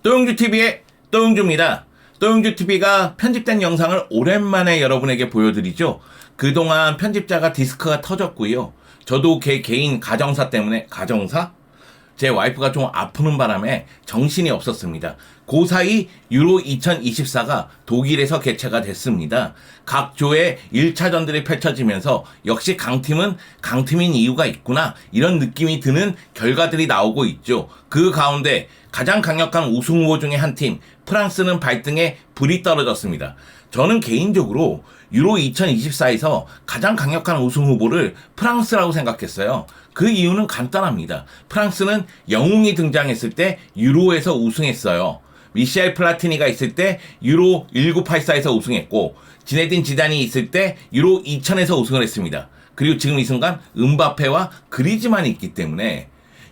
또용주TV의 또용주입니다. 또용주TV가 편집된 영상을 오랜만에 여러분에게 보여드리죠. 그동안 편집자가 디스크가 터졌고요. 저도 개인 가정사 때문에 제 와이프가 좀 아프는 바람에 정신이 없었습니다. 그 사이 유로 2024가 독일에서 개최가 됐습니다. 각 조의 1차전들이 펼쳐지면서 역시 강팀은 강팀인 이유가 있구나 이런 느낌이 드는 결과들이 나오고 있죠. 그 가운데 가장 강력한 우승 후보 중에 한 팀 프랑스는 발등에 불이 떨어졌습니다. 저는 개인적으로 유로 2024에서 가장 강력한 우승 후보를 프랑스라고 생각했어요. 그 이유는 간단합니다. 프랑스는 영웅이 등장했을 때 유로에서 우승했어요. 미셸 플라티니가 있을 때 유로 1984에서 우승했고 지네딘 지단이 있을 때 유로 2000에서 우승을 했습니다. 그리고 지금 이 순간 음바페와 그리즈만이 있기 때문에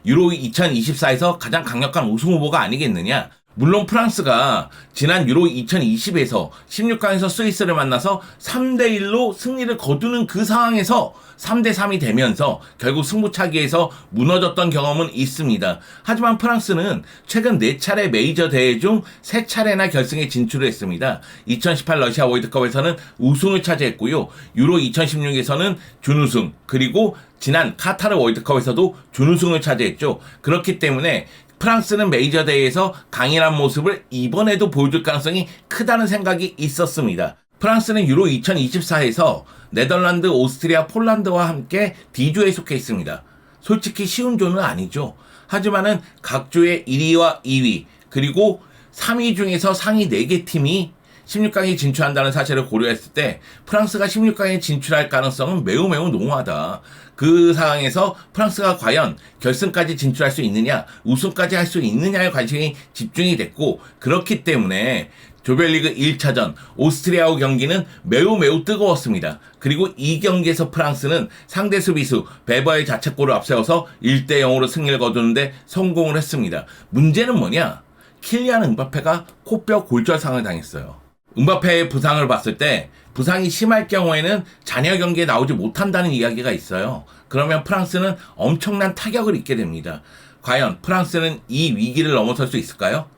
유로 2024에서 가장 강력한 우승 후보가 아니겠느냐. 물론 프랑스가 지난 유로 2020에서 16강에서 스위스를 만나서 3대1로 승리를 거두는 그 상황에서 3대3이 되면서 결국 승부차기에서 무너졌던 경험은 있습니다. 하지만 프랑스는 최근 4차례 메이저 대회 중 3차례나 결승에 진출을 했습니다. 2018 러시아 월드컵에서는 우승을 차지했고요. 유로 2016에서는 준우승, 그리고 지난 카타르 월드컵에서도 준우승을 차지했죠. 그렇기 때문에 프랑스는 메이저 대회에서 강인한 모습을 이번에도 보여줄 가능성이 크다는 생각이 있었습니다. 프랑스는 유로 2024에서 네덜란드, 오스트리아, 폴란드와 함께 D조에 속해 있습니다. 솔직히 쉬운 조는 아니죠. 하지만은 각 조의 1위와 2위 그리고 3위 중에서 상위 4개 팀이 16강에 진출한다는 사실을 고려했을 때 프랑스가 16강에 진출할 가능성은 매우 농후하다. 그 상황에서 프랑스가 과연 결승까지 진출할 수 있느냐, 우승까지 할 수 있느냐에 관심이 집중이 됐고, 그렇기 때문에 조별리그 1차전 오스트리아와 경기는 매우 뜨거웠습니다. 그리고 이 경기에서 프랑스는 상대 수비수 베버의 자책골을 앞세워서 1대0으로 승리를 거두는데 성공을 했습니다. 문제는 뭐냐? 킬리안 음바페가 코뼈 골절상을 당했어요. 음바페의 부상을 봤을 때 부상이 심할 경우에는 잔여 경기에 나오지 못한다는 이야기가 있어요. 그러면 프랑스는 엄청난 타격을 입게 됩니다. 과연 프랑스는 이 위기를 넘어설 수 있을까요?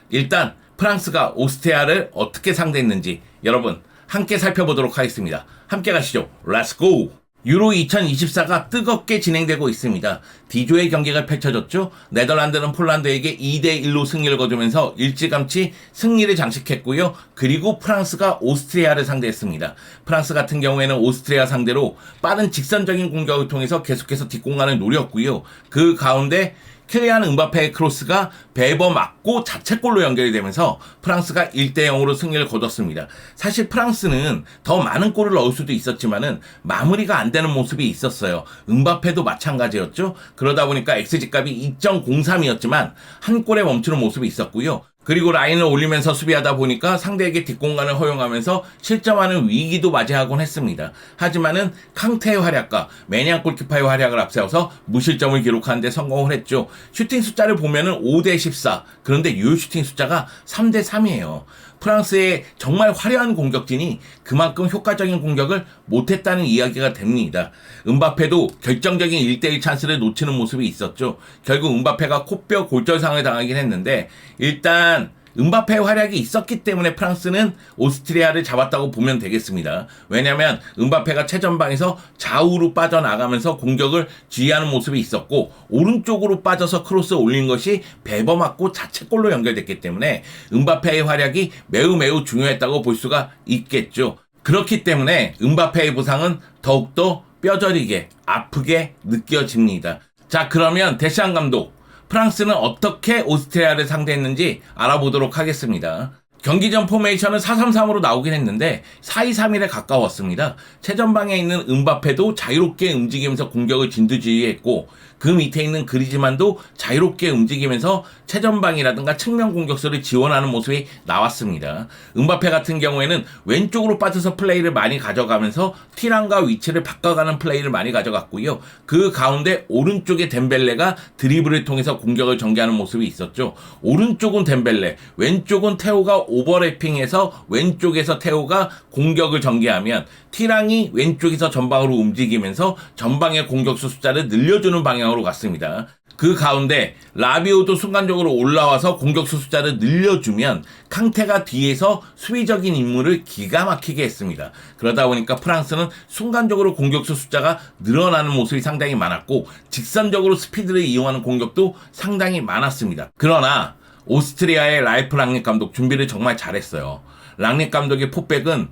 일단 프랑스가 오스트리아를 어떻게 상대했는지 여러분 함께 살펴보도록 하겠습니다. 함께 가시죠. 렛츠 고! 유로 2024가 뜨겁게 진행되고 있습니다. D조의 경기가 펼쳐졌죠. 네덜란드는 폴란드에게 2대1로 승리를 거두면서 일찌감치 승리를 장식했고요. 그리고 프랑스가 오스트리아를 상대했습니다. 프랑스 같은 경우에는 오스트리아 상대로 빠른 직선적인 공격을 통해서 계속해서 뒷공간을 노렸고요. 그 가운데 킬리안 음바페의 크로스가 베버 맞고 자책골로 연결이 되면서 프랑스가 1대0으로 승리를 거뒀습니다. 사실 프랑스는 더 많은 골을 넣을 수도 있었지만은 마무리가 안 되는 모습이 있었어요. 음바페도 마찬가지였죠. 그러다 보니까 XG값이 2.03이었지만 한 골에 멈추는 모습이 있었고요. 그리고 라인을 올리면서 수비하다 보니까 상대에게 뒷공간을 허용하면서 실점하는 위기도 맞이하곤 했습니다. 하지만은 캉테의 활약과 매니안 골키퍼의 활약을 앞세워서 무실점을 기록하는 데 성공을 했죠. 슈팅 숫자를 보면은 5대14, 그런데 유효 슈팅 숫자가 3대3이에요. 프랑스의 정말 화려한 공격진이 그만큼 효과적인 공격을 못했다는 이야기가 됩니다. 음바페도 결정적인 1대1 찬스를 놓치는 모습이 있었죠. 결국 음바페가 코뼈 골절상을 당하긴 했는데 일단 음바페의 활약이 있었기 때문에 프랑스는 오스트리아를 잡았다고 보면 되겠습니다. 왜냐하면 음바페가 최전방에서 좌우로 빠져나가면서 공격을 지휘하는 모습이 있었고 오른쪽으로 빠져서 크로스 올린 것이 베버 맞고 자책골로 연결됐기 때문에 음바페의 활약이 매우 중요했다고 볼 수가 있겠죠. 그렇기 때문에 음바페의 부상은 더욱더 뼈저리게 아프게 느껴집니다. 자, 그러면 데시안 감독, 프랑스는 어떻게 오스트리아를 상대했는지 알아보도록 하겠습니다. 경기 전 포메이션은 4-3-3으로 나오긴 했는데 4-2-3-1에 가까웠습니다. 최전방에 있는 음바페도 자유롭게 움직이면서 공격을 진두지휘했고 그 밑에 있는 그리즈만도 자유롭게 움직이면서 최전방이라든가 측면 공격수를 지원하는 모습이 나왔습니다. 음바페 같은 경우에는 왼쪽으로 빠져서 플레이를 많이 가져가면서 티랑과 위치를 바꿔가는 플레이를 많이 가져갔고요. 그 가운데 오른쪽에 덴벨레가 드리블을 통해서 공격을 전개하는 모습이 있었죠. 오른쪽은 덴벨레, 왼쪽은 테오가 오버래핑해서 왼쪽에서 테오가 공격을 전개하면 티랑이 왼쪽에서 전방으로 움직이면서 전방의 공격수 숫자를 늘려주는 방향으로 갔습니다. 그 가운데 라비오도 순간적으로 올라와서 공격수 숫자를 늘려주면 캉테가 뒤에서 수비적인 임무를 기가 막히게 했습니다. 그러다 보니까 프랑스는 순간적으로 공격수 숫자가 늘어나는 모습이 상당히 많았고 직선적으로 스피드를 이용하는 공격도 상당히 많았습니다. 그러나 오스트리아의 라이프 랑닉 감독 준비를 정말 잘했어요. 랑닉 감독의 포백은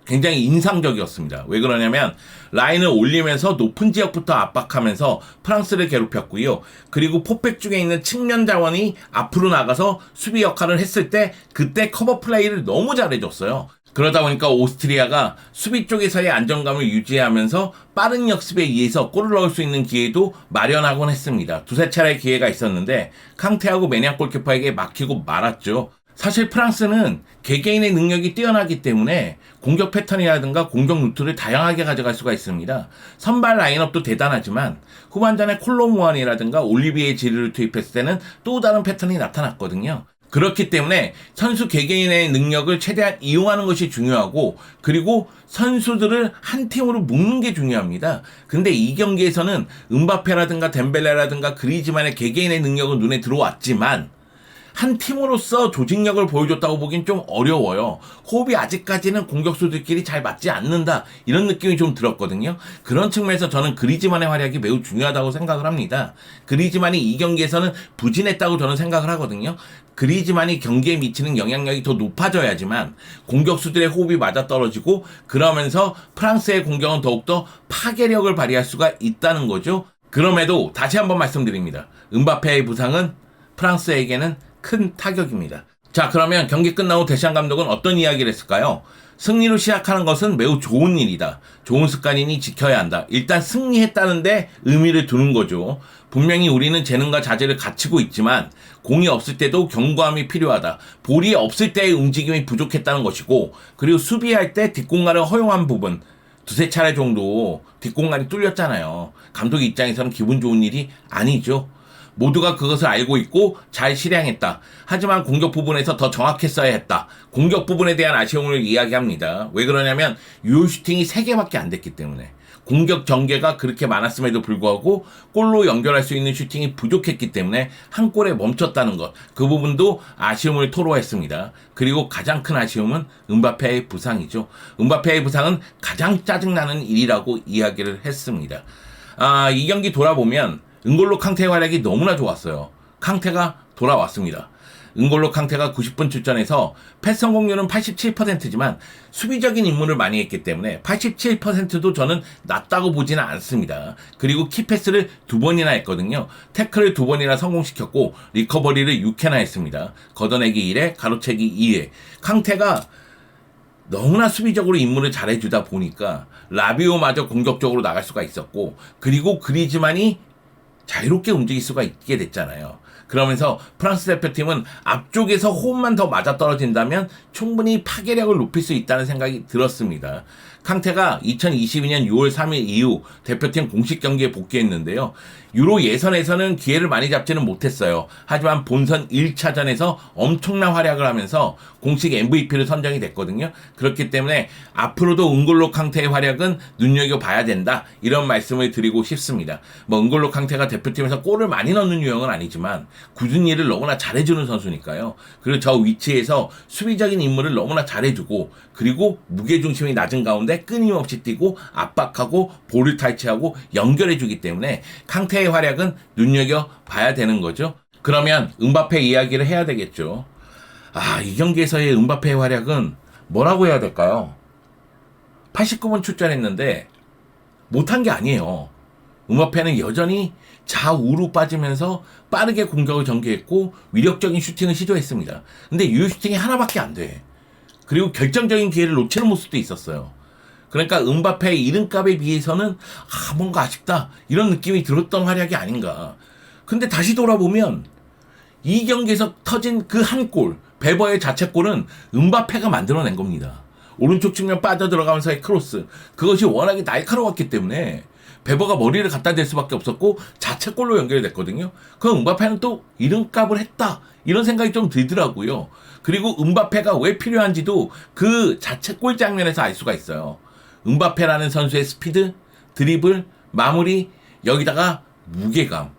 굉장히 인상적이었습니다. 왜 그러냐면 라인을 올리면서 높은 지역부터 압박하면서 프랑스를 괴롭혔고요. 그리고 포백 중에 있는 측면 자원이 앞으로 나가서 수비 역할을 했을 때 그때 커버 플레이를 너무 잘해줬어요. 그러다 보니까 오스트리아가 수비 쪽에서의 안정감을 유지하면서 빠른 역습에 의해서 골을 넣을 수 있는 기회도 마련하곤 했습니다. 두세 차례의 기회가 있었는데 캉테하고 메니악 골키퍼에게 막히고 말았죠. 사실 프랑스는 개개인의 능력이 뛰어나기 때문에 공격 패턴이라든가 공격 루트를 다양하게 가져갈 수가 있습니다. 선발 라인업도 대단하지만 후반전에 콜로무안이라든가 올리비에 지르를 투입했을 때는 또 다른 패턴이 나타났거든요. 그렇기 때문에 선수 개개인의 능력을 최대한 이용하는 것이 중요하고 그리고 선수들을 한 팀으로 묶는 게 중요합니다. 근데 이 경기에서는 음바페라든가 덴벨레라든가 그리즈만의 개개인의 능력은 눈에 들어왔지만 한 팀으로서 조직력을 보여줬다고 보긴 좀 어려워요. 호흡이 아직까지는 공격수들끼리 잘 맞지 않는다 이런 느낌이 좀 들었거든요. 그런 측면에서 저는 그리즈만의 활약이 매우 중요하다고 생각을 합니다. 그리즈만이 이 경기에서는 부진했다고 저는 생각을 하거든요. 그리즈만이 경기에 미치는 영향력이 더 높아져야지만 공격수들의 호흡이 맞아떨어지고 그러면서 프랑스의 공격은 더욱더 파괴력을 발휘할 수가 있다는 거죠. 그럼에도 다시 한번 말씀드립니다. 음바페의 부상은 프랑스에게는 큰 타격입니다. 자, 그러면 경기 끝나고 데샹 감독은 어떤 이야기를 했을까요? 승리로 시작하는 것은 매우 좋은 일이다. 좋은 습관이니 지켜야 한다. 일단 승리했다는데 의미를 두는 거죠. 분명히 우리는 재능과 자질을 갖추고 있지만 공이 없을 때도 견고함이 필요하다. 볼이 없을 때의 움직임이 부족했다는 것이고 그리고 수비할 때 뒷공간을 허용한 부분 두세 차례 정도 뒷공간이 뚫렸잖아요. 감독 입장에서는 기분 좋은 일이 아니죠. 모두가 그것을 알고 있고 잘 실행했다. 하지만 공격 부분에서 더 정확했어야 했다. 공격 부분에 대한 아쉬움을 이야기합니다. 왜 그러냐면 유효 슈팅이 3개밖에 안 됐기 때문에 공격 전개가 그렇게 많았음에도 불구하고 골로 연결할 수 있는 슈팅이 부족했기 때문에 한 골에 멈췄다는 것. 그 부분도 아쉬움을 토로했습니다. 그리고 가장 큰 아쉬움은 음바페의 부상이죠. 음바페의 부상은 가장 짜증나는 일이라고 이야기를 했습니다. 이 경기 돌아보면 은골로 캉테의 활약이 너무나 좋았어요. 캉테가 돌아왔습니다. 은골로 캉테가 90분 출전해서 패스 성공률은 87%지만 수비적인 임무를 많이 했기 때문에 87%도 저는 낮다고 보지는 않습니다. 그리고 키패스를 2번이나 했거든요. 태클을 2번이나 성공시켰고 리커버리를 6회나 했습니다. 걷어내기 1회, 가로채기 2회. 캉테가 너무나 수비적으로 임무를 잘해주다 보니까 라비오마저 공격적으로 나갈 수가 있었고 그리고 그리즈만이 자유롭게 움직일 수가 있게 됐잖아요. 그러면서 프랑스 대표팀은 앞쪽에서 호흡만 더 맞아떨어진다면 충분히 파괴력을 높일 수 있다는 생각이 들었습니다. 캉테가 2022년 6월 3일 이후 대표팀 공식 경기에 복귀했는데요. 유로 예선에서는 기회를 많이 잡지는 못했어요. 하지만 본선 1차전에서 엄청난 활약을 하면서 공식 MVP를 선정이 됐거든요. 그렇기 때문에 앞으로도 은골로 캉테의 활약은 눈여겨봐야 된다. 이런 말씀을 드리고 싶습니다. 은골로 캉테가 대표팀에서 골을 많이 넣는 유형은 아니지만 굳은 일을 너무나 잘해주는 선수니까요. 그리고 저 위치에서 수비적인 임무를 너무나 잘해주고 그리고 무게중심이 낮은 가운데 끊임없이 뛰고 압박하고 볼을 탈취하고 연결해주기 때문에 캉테의 활약은 눈여겨봐야 되는 거죠. 그러면 음바페 이야기를 해야 되겠죠. 이 경기에서의 음바페의 활약은 뭐라고 해야 될까요? 89분 출전했는데 못한 게 아니에요. 음바페는 여전히 좌우로 빠지면서 빠르게 공격을 전개했고 위력적인 슈팅을 시도했습니다. 근데 유효 슈팅이 하나밖에 안 돼. 그리고 결정적인 기회를 놓치는 모습도 있었어요. 그러니까 음바페의 이름값에 비해서는 뭔가 아쉽다 이런 느낌이 들었던 활약이 아닌가. 근데 다시 돌아보면 이 경기에서 터진 그 한 골, 베버의 자책골은 음바페가 만들어낸 겁니다. 오른쪽 측면 빠져들어가면서의 크로스, 그것이 워낙에 날카로웠기 때문에 베버가 머리를 갖다 댈 수밖에 없었고 자책골로 연결됐거든요. 그럼 음바페는 또 이름값을 했다 이런 생각이 좀 들더라고요. 그리고 음바페가 왜 필요한지도 그 자책골 장면에서 알 수가 있어요. 음바페라는 선수의 스피드, 드리블, 마무리, 여기다가 무게감.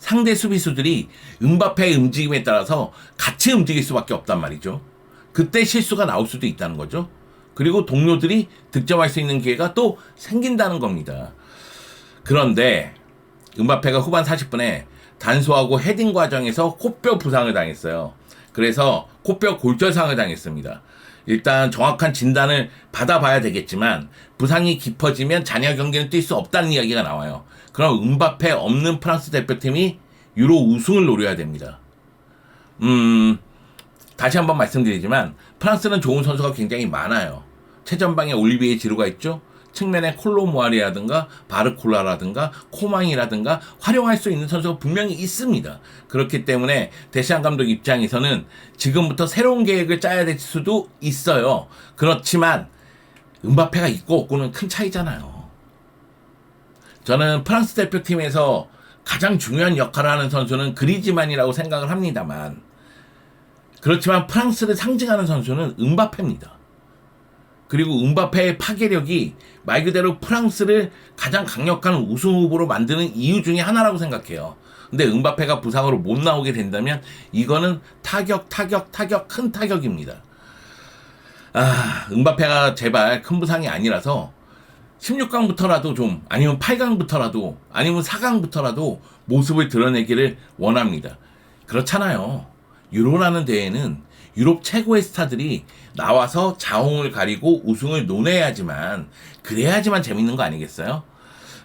상대 수비수들이 음바페의 움직임에 따라서 같이 움직일 수밖에 없단 말이죠. 그때 실수가 나올 수도 있다는 거죠. 그리고 동료들이 득점할 수 있는 기회가 또 생긴다는 겁니다. 그런데 음바페가 후반 40분에 단소하고 헤딩 과정에서 코뼈 부상을 당했어요. 그래서 코뼈 골절상을 당했습니다. 일단 정확한 진단을 받아봐야 되겠지만 부상이 깊어지면 잔여 경기는 뛸 수 없다는 이야기가 나와요. 그럼 음바페 없는 프랑스 대표팀이 유로 우승을 노려야 됩니다. 다시 한번 말씀드리지만 프랑스는 좋은 선수가 굉장히 많아요. 최전방에 올리비에 지루가 있죠. 측면에 콜로무아리라든가 바르콜라라든가 코망이라든가 활용할 수 있는 선수가 분명히 있습니다. 그렇기 때문에 데시안 감독 입장에서는 지금부터 새로운 계획을 짜야 될 수도 있어요. 그렇지만 음바페가 있고 없고는 큰 차이잖아요. 저는 프랑스 대표팀에서 가장 중요한 역할을 하는 선수는 그리즈만이라고 생각을 합니다만, 그렇지만 프랑스를 상징하는 선수는 음바페입니다. 그리고 음바페의 파괴력이 말 그대로 프랑스를 가장 강력한 우승 후보로 만드는 이유 중에 하나라고 생각해요. 근데 음바페가 부상으로 못 나오게 된다면 이거는 타격 큰 타격입니다. 음바페가 제발 큰 부상이 아니라서 16강부터라도 좀, 아니면 8강부터라도, 아니면 4강부터라도 모습을 드러내기를 원합니다. 그렇잖아요. 유로라는 대회는 유럽 최고의 스타들이 나와서 자웅을 가리고 우승을 논해야지만, 그래야지만 재밌는 거 아니겠어요?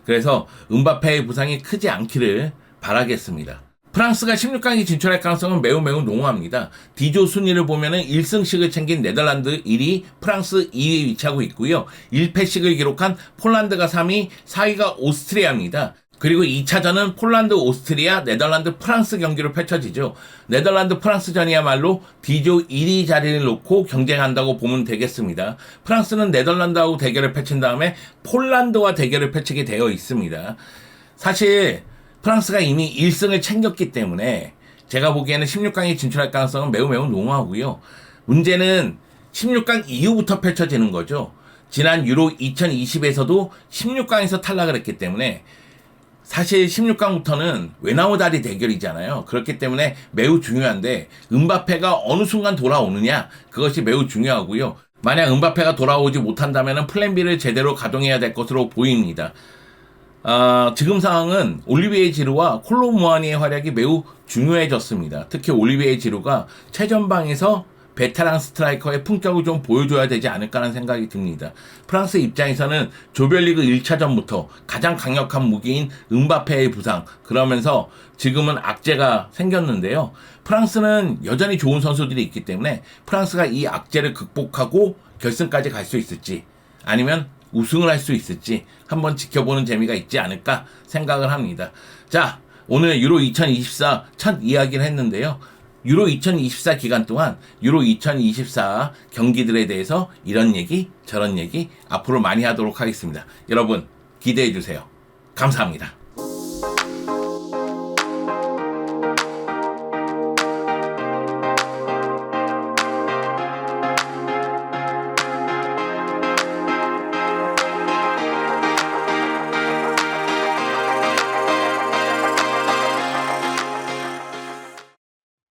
그래서 음바페의 부상이 크지 않기를 바라겠습니다. 프랑스가 16강에 진출할 가능성은 매우 농후합니다. D조 순위를 보면은 1승씩을 챙긴 네덜란드 1위, 프랑스 2위에 위치하고 있고요. 1패씩을 기록한 폴란드가 3위, 4위가 오스트리아입니다. 그리고 2차전은 폴란드, 오스트리아, 네덜란드, 프랑스 경기로 펼쳐지죠. 네덜란드, 프랑스전이야말로 D조 1위 자리를 놓고 경쟁한다고 보면 되겠습니다. 프랑스는 네덜란드하고 대결을 펼친 다음에 폴란드와 대결을 펼치게 되어 있습니다. 사실 프랑스가 이미 1승을 챙겼기 때문에 제가 보기에는 16강에 진출할 가능성은 매우 농후하고요. 문제는 16강 이후부터 펼쳐지는 거죠. 지난 유로 2020에서도 16강에서 탈락을 했기 때문에 사실 16강부터는 외나오다리 대결이잖아요. 그렇기 때문에 매우 중요한데 음바페가 어느 순간 돌아오느냐, 그것이 매우 중요하고요. 만약 음바페가 돌아오지 못한다면 플랜 B를 제대로 가동해야 될 것으로 보입니다. 지금 상황은 올리비에 지루와 콜로무아니의 활약이 매우 중요해졌습니다. 특히 올리비에 지루가 최전방에서 베테랑 스트라이커의 품격을 좀 보여줘야 되지 않을까라는 생각이 듭니다. 프랑스 입장에서는 조별리그 1차전부터 가장 강력한 무기인 음바페의 부상, 그러면서 지금은 악재가 생겼는데요. 프랑스는 여전히 좋은 선수들이 있기 때문에 프랑스가 이 악재를 극복하고 결승까지 갈 수 있을지, 아니면 우승을 할 수 있을지 한번 지켜보는 재미가 있지 않을까 생각을 합니다. 자, 오늘 유로 2024 첫 이야기를 했는데요. 유로 2024 기간 동안 유로 2024 경기들에 대해서 이런 얘기 저런 얘기 앞으로 많이 하도록 하겠습니다. 여러분 기대해 주세요. 감사합니다.